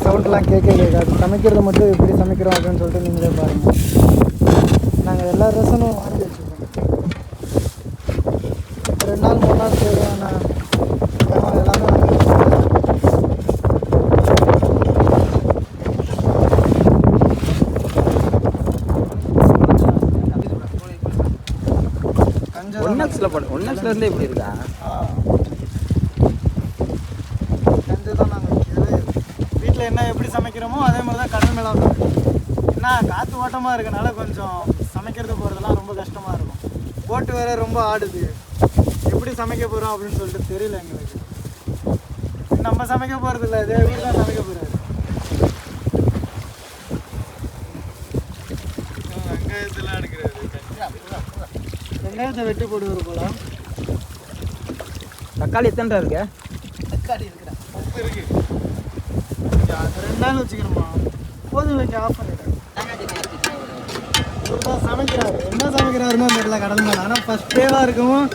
சவுண்ட்லாம் கேட்காது. சமைக்கிறது மட்டும் எப்படி சமைக்கிறோம் அப்படின்னு சொல்லிட்டு நீங்களே பாருங்கள். நாங்கள் எல்லா ரசனும் வாங்கி வச்சுருக்கோம். 2 நாள் 3 நாள் தேவையான எல்லாமே ஒன்னெக்ஸ்லேருந்தே இப்படி இருக்கா? கஞ்சி தான் நாங்கள் வைக்கிறது. வீட்டில் என்ன எப்படி சமைக்கிறோமோ அதே மாதிரி தான் கடல் மேலே இருக்கும். ஏன்னா காற்று ஓட்டமாக இருக்கனால கொஞ்சம் சமைக்கிறது போகிறதுலாம் ரொம்ப கஷ்டமாக இருக்கும். போட்டு வேற ரொம்ப ஆடுது. எப்படி சமைக்க போகிறோம் அப்படின்னு சொல்லிட்டு தெரியல எங்களுக்கு. நம்ம சமைக்க போகிறது இல்லை, இதே வீடு தான் சமைக்க போகிறாரு. வெங்காயத்தெல்லாம் எடுக்கிறாரு. வெங்காயத்தை வெட்டி போடுவார் போல. தக்காளி எத்தனை இருக்கு? தக்காளி இருக்குடா, 10 இருக்கு. 2 நாள் வச்சுக்கிறோமா? போதும், வைக்க ஆஃப் பண்ணிடுறேன். இவர் சமைக்கிறாரு. என்ன சமைக்கிறாருன்னு தெரியல கடல் மேலே. ஆனால் ஃபஸ்ட் டேவாக இருக்கவும்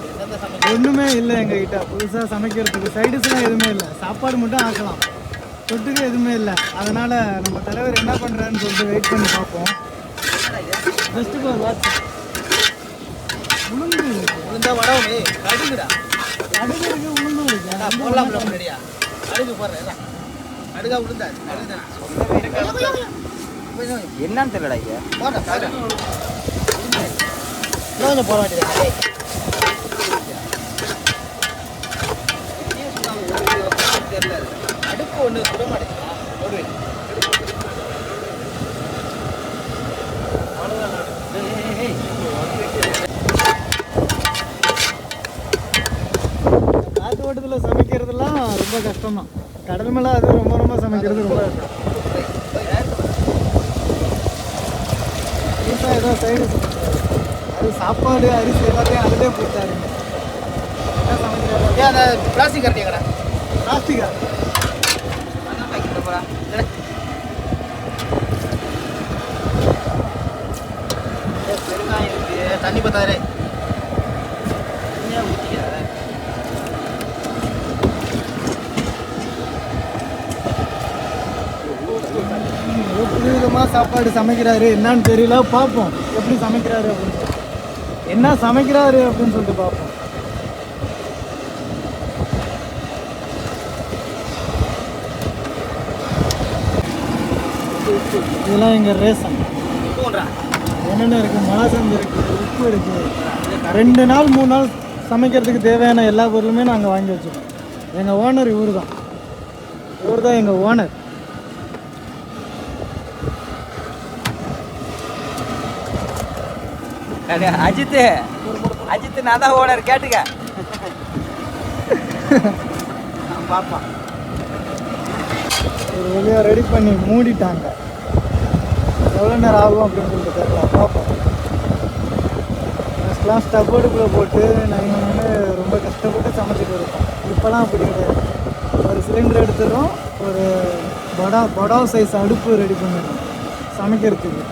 ஒன்றுமே இல்லை எங்ககிட்ட. புதுசாக சமைக்கிறதுக்கு சைடிஷ்லாம் எதுவுமே இல்லை. சாப்பாடு மட்டும் ஆக்கலாம், தொட்டுக்க எதுவுமே இல்லை. அதனால் நம்ம தலைவர் என்ன பண்ணுறான்னு சொல்லிட்டு வெயிட் பண்ணி பார்ப்போம். ஜஸ்ட்டு ஒரு வாட்ச் உளுந்து உளுந்தா வடவுமே கடுகுடா. கடுகு இருக்கு, உளுந்தும் இருக்கு. போடலாம் ரெடியா? கடுகு போடுறேன். கடுகா உளுந்தா என்னன்னு தெரியலடா. ஐயா கொஞ்சம் போட வேண்டியது. அடுப்பு ஒன்று சுட மாட்டேங்குதா? போடுவேன். காற்று ஓட்டத்தில் சமைக்கிறதுலாம் ரொம்ப கஷ்டம்தான். கடல் மேலே அது ரொம்ப ரொம்ப சமைக்கிறது ரொம்ப கஷ்டம். புதுசாக ஏதோ சைடு அது சாப்பாடு அரிசி எல்லாத்தையும் அதிலே போட்டாருங்க. என்ன சமைக்கிறாரு? ஏன் அந்த பிளாஸ்டிக் கட்டிங்கடா? பிளாஸ்டிக்கா? பெருங்காயம் இருக்கு, தண்ணி பத்தாரு. புது விதமாக சாப்பாடு சமைக்கிறாரு. என்னன்னு தெரியல, பார்ப்போம் எப்படி சமைக்கிறாரு அப்படின்னு சொல்லிட்டு. என்ன சமைக்கிறாரு அப்படின்னு சொல்லிட்டு பார்ப்போம். இதெல்லாம் எங்கள் ரேஷன். என்னென்ன இருக்குது? மிளகாசந்து இருக்குது, உப்பு இருக்குது. 2 நாள் 3 நாள் சமைக்கிறதுக்கு தேவையான எல்லா பொருளுமே நாங்கள் வாங்கி வச்சுருக்கோம். எங்கள் ஓனர் இவர் தான் எங்கள் ஓனர். அஜித் நான் தான் ஓனர், கேட்டுக்க. பாப்பா ஒரு வழியாக ரெடி பண்ணி மூடிட்டாங்க. எவ்வளோ நேரம் ஆகும் அப்படின்னு சொல்லிட்டு தெரியல, பார்ப்போம். ஃபஸ்ட்லாம் ஸ்டவ் அடுப்பில் போட்டு நாங்கள் ரொம்ப கஷ்டப்பட்டு சமைச்சிட்டு இருக்கோம். இப்போலாம் அப்படி கிடையாது. ஒரு சிலிண்டர் எடுத்துடுறோம், ஒரு படாவ் சைஸ் அடுப்பு ரெடி பண்ணிடுறோம் சமைக்கிறதுக்கு.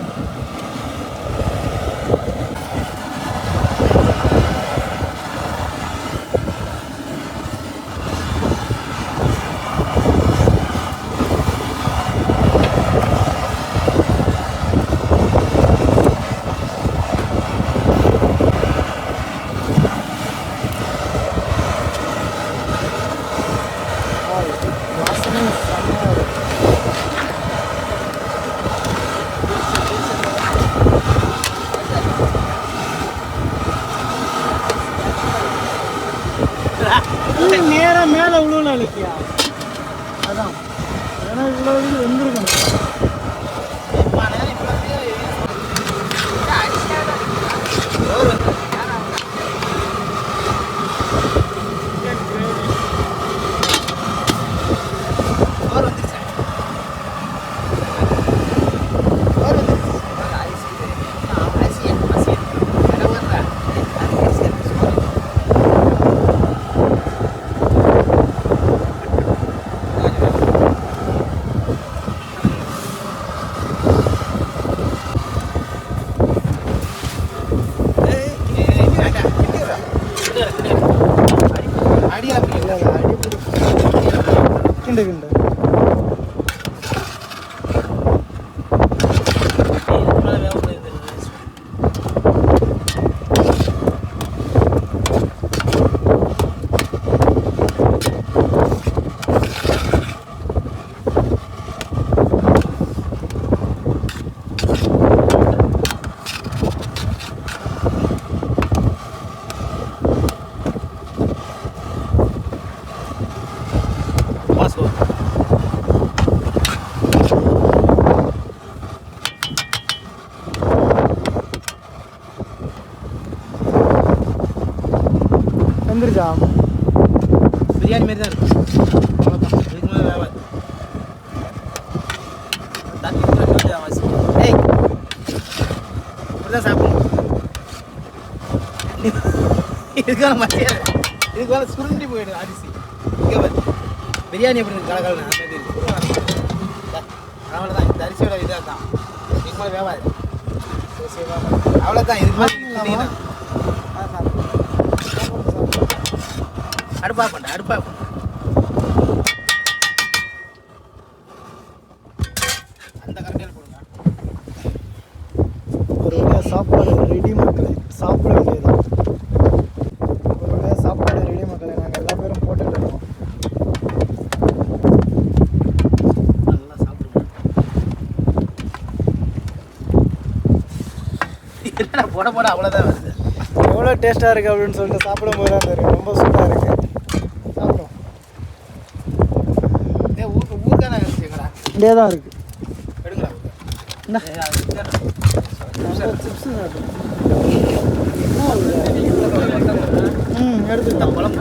நேராக மேலே விழுவல இல்லையா? அதான் ஏன்னா இவ்வளோ இது வந்துருக்கணும். கிண்டு டேஸ்ட்டாக பிரியாணி மாதிரி தான் இருக்கும். அவ்வளோதான். இதுக்கு மேலே வேகாது. தண்ணி ஊத்த வேண்டியது அவசியம். ஏய், இப்படிதான் சாப்பிடணும். இதுக்கான மரியாதை. இதுக்கு மேலே சுருண்டி போயிடும் அரிசி. இங்கே பாரு. பிரியாணி எப்படி இருக்கு கலகலன்னு அந்த மாதிரி இருக்கு. அவ்வளோதான். இந்த அரிசியோட இதாக தான். இதுக்கு மேலே வேகாது. அவ்வளோதான். இதுக்கு மேலே அடுப்பா பண்ண அடுப்பா பண்ண அந்த கரண்டியில் போடுங்க. ஒரு வழியாக சாப்பாடு ரெடி மக்களே, சாப்பிட வேண்டியது. ஒரு வழியாக சாப்பாடு ரெடி மக்களே, நாங்கள் எல்லா பேரும் போட்டுட்டு இருக்கோம். நல்லா சாப்பிடுங்க. என்னடா போட போட அவ்வளோதான் வருது. எவ்வளோ டேஸ்ட்டாக இருக்குது அப்படின்னு சொல்லிட்டு சாப்பிடும் போது தான் தெரியும். ரொம்ப சூடாக இருக்குது. சாப்பிடும் ஊருக்கான அரிசி எங்கடா இப்படியே தான் இருக்குது. எடுங்கடா. என்ன சிப்ஸு எடுத்துக்கிட்டோம். குழம்பு